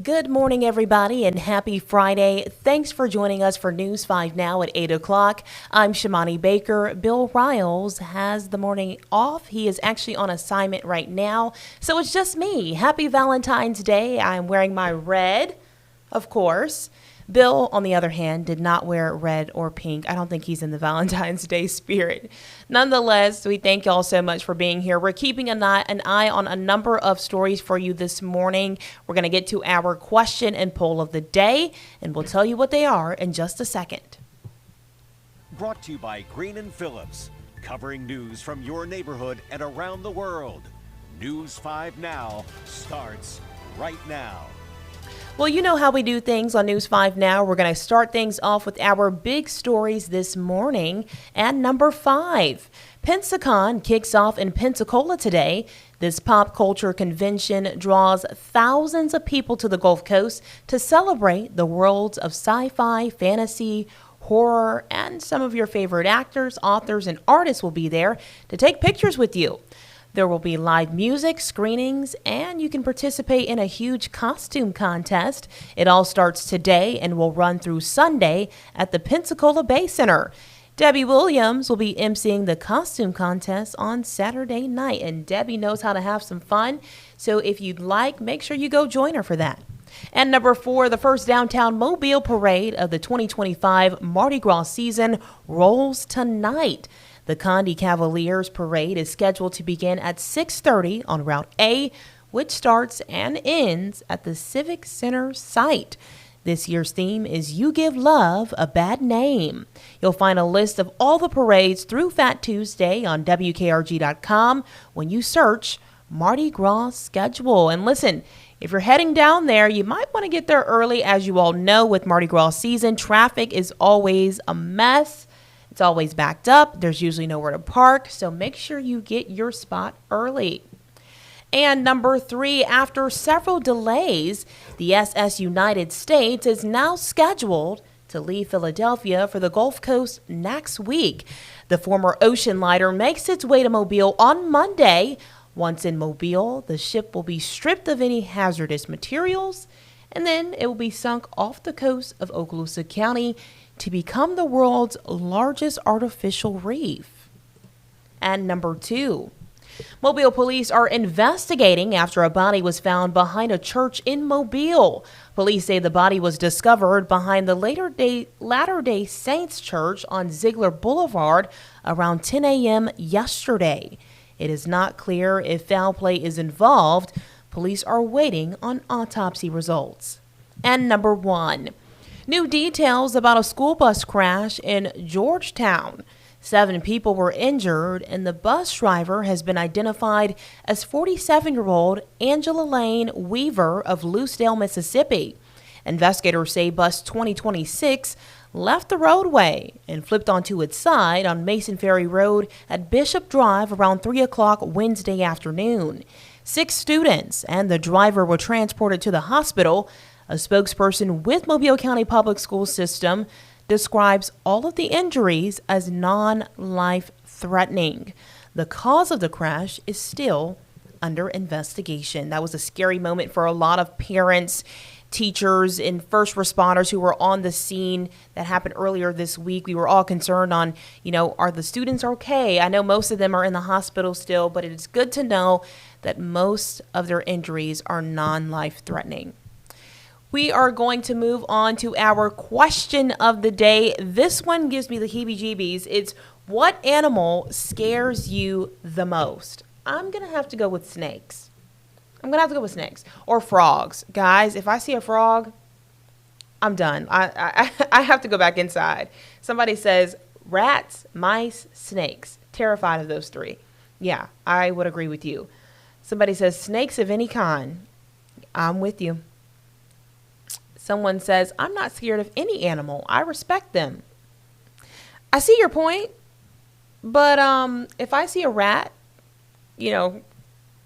Good morning, everybody, and happy Friday. Thanks for joining us for News 5 Now at 8 o'clock. I'm Shamani Baker. Bill Riles has the morning off. He is actually on assignment right now, so it's just me. Happy Valentine's Day. I'm wearing my red, of course. Bill, on the other hand, did not wear red or pink. I don't think he's in the Valentine's Day spirit. Nonetheless, we thank y'all so much for being here. We're keeping an eye on a number of stories for you this morning. We're going to get to our question and poll of the day, and we'll tell you what they are in just a second. Brought to you by Green & Phillips, covering news from your neighborhood and around the world. News 5 Now starts right now. Well, you know how we do things on News 5 Now. We're going to start things off with our big stories this morning. And number 5, Pensacon kicks off in Pensacola today. This pop culture convention draws thousands of people to the Gulf Coast to celebrate the worlds of sci-fi, fantasy, horror, and some of your favorite actors, authors, and artists will be there to take pictures with you. There will be live music, screenings, and you can participate in a huge costume contest. It all starts today and will run through Sunday at the Pensacola Bay Center. Debbie Williams will be emceeing the costume contest on Saturday night, and Debbie knows how to have some fun. So if you'd like, make sure you go join her for that. And number 4, the first downtown Mobile parade of the 2025 Mardi Gras season rolls tonight. The Conde Cavaliers parade is scheduled to begin at 6:30 on Route A, which starts and ends at the Civic Center site. This year's theme is You Give Love a Bad Name. You'll find a list of all the parades through Fat Tuesday on WKRG.com when you search Mardi Gras schedule. And listen, if you're heading down there, you might want to get there early. As you all know, with Mardi Gras season, traffic is always a mess. It's always backed up. There's usually nowhere to park, so make sure you get your spot early. And number 3, after several delays, the SS United States is now scheduled to leave Philadelphia for the Gulf Coast next week. The former ocean liner makes its way to Mobile on Monday. Once in Mobile, the ship will be stripped of any hazardous materials, and then it will be sunk off the coast of Okaloosa County to become the world's largest artificial reef. And number 2, Mobile police are investigating after a body was found behind a church in Mobile. Police say the body was discovered behind the Latter-day Saints Church on Ziegler Boulevard around 10 a.m. yesterday. It is not clear if foul play is involved. Police are waiting on autopsy results. And number 1, new details about a school bus crash in Georgetown. 7 people were injured, and the bus driver has been identified as 47-year-old Angela Lane Weaver of Lucedale, Mississippi. Investigators say bus 2026 left the roadway and flipped onto its side on Mason Ferry Road at Bishop Drive around 3 o'clock Wednesday afternoon. 6 students and the driver were transported to the hospital. A spokesperson with Mobile County Public School System describes all of the injuries as non-life threatening. The cause of the crash is still under investigation. That was a scary moment for a lot of parents, teachers, and first responders who were on the scene. That happened earlier this week. We were all concerned on, are the students okay? I know most of them are in the hospital still, but it is good to know that most of their injuries are non-life threatening. We are going to move on to our question of the day. This one gives me the heebie-jeebies. It's, what animal scares you the most? I'm going to have to go with snakes. Or frogs. Guys, if I see a frog, I'm done. I have to go back inside. Somebody says rats, mice, snakes. Terrified of those 3. Yeah, I would agree with you. Somebody says snakes of any kind. I'm with you. Someone says, I'm not scared of any animal. I respect them. I see your point, but if I see a rat,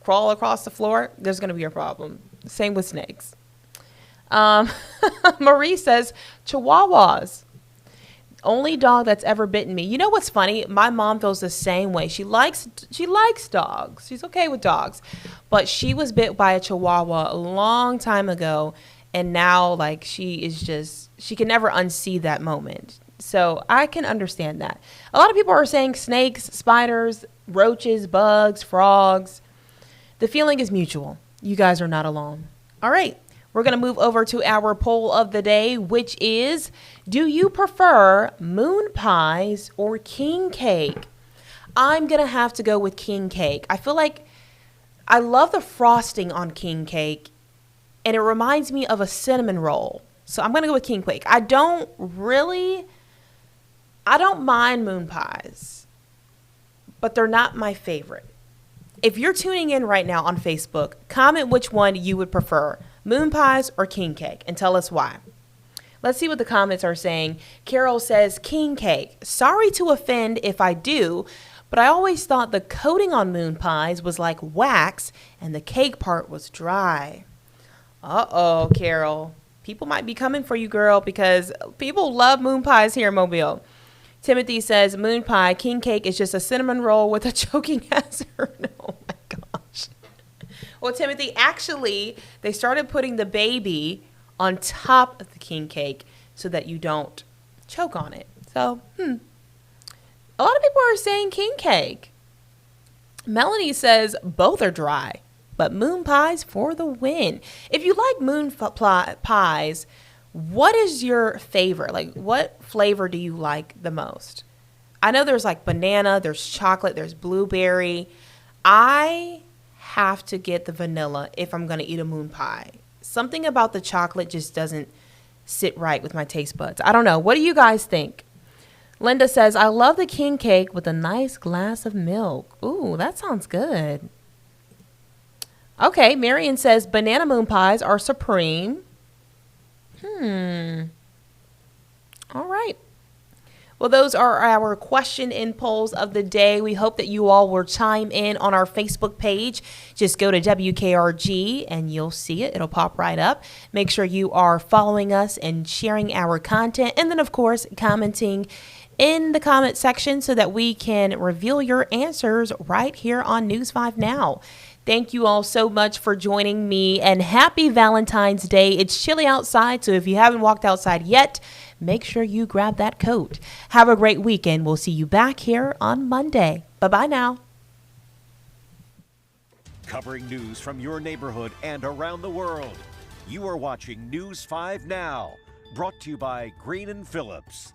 crawl across the floor, there's going to be a problem. Same with snakes. Marie says, Chihuahuas. Only dog that's ever bitten me. You know what's funny? My mom feels the same way. She likes dogs. She's okay with dogs. But she was bit by a Chihuahua a long time ago. And now, like, she can never unsee that moment. So I can understand that. A lot of people are saying snakes, spiders, roaches, bugs, frogs. The feeling is mutual. You guys are not alone. All right. We're going to move over to our poll of the day, which is, do you prefer moon pies or king cake? I'm going to have to go with king cake. I feel like I love the frosting on king cake, and it reminds me of a cinnamon roll. So I'm going to go with king cake. I don't mind moon pies, but they're not my favorite. If you're tuning in right now on Facebook, comment which one you would prefer, moon pies or king cake, and tell us why. Let's see what the comments are saying. Carol says, king cake. Sorry to offend if I do, but I always thought the coating on moon pies was like wax and the cake part was dry. Uh-oh, Carol. People might be coming for you, girl, because people love moon pies here in Mobile. Timothy says, moon pie, king cake is just a cinnamon roll with a choking hazard. Oh, my gosh. Well, Timothy, actually, they started putting the baby on top of the king cake so that you don't choke on it. So, a lot of people are saying king cake. Melanie says both are dry, but moon pies for the win. If you like moon pies, what is your favorite? Like, what flavor do you like the most? I know there's like banana, there's chocolate, there's blueberry. I have to get the vanilla if I'm going to eat a moon pie. Something about the chocolate just doesn't sit right with my taste buds. I don't know. What do you guys think? Linda says, I love the king cake with a nice glass of milk. Ooh, that sounds good. Okay, Marion says, banana moon pies are supreme. All right. Well, those are our question and polls of the day. We hope that you all will chime in on our Facebook page. Just go to WKRG and you'll see it. It'll pop right up. Make sure you are following us and sharing our content. And then, of course, commenting in the comment section so that we can reveal your answers right here on News 5 Now. Thank you all so much for joining me, and happy Valentine's Day. It's chilly outside, so if you haven't walked outside yet, make sure you grab that coat. Have a great weekend. We'll see you back here on Monday. Bye-bye now. Covering news from your neighborhood and around the world. You are watching News 5 Now, brought to you by Green & Phillips.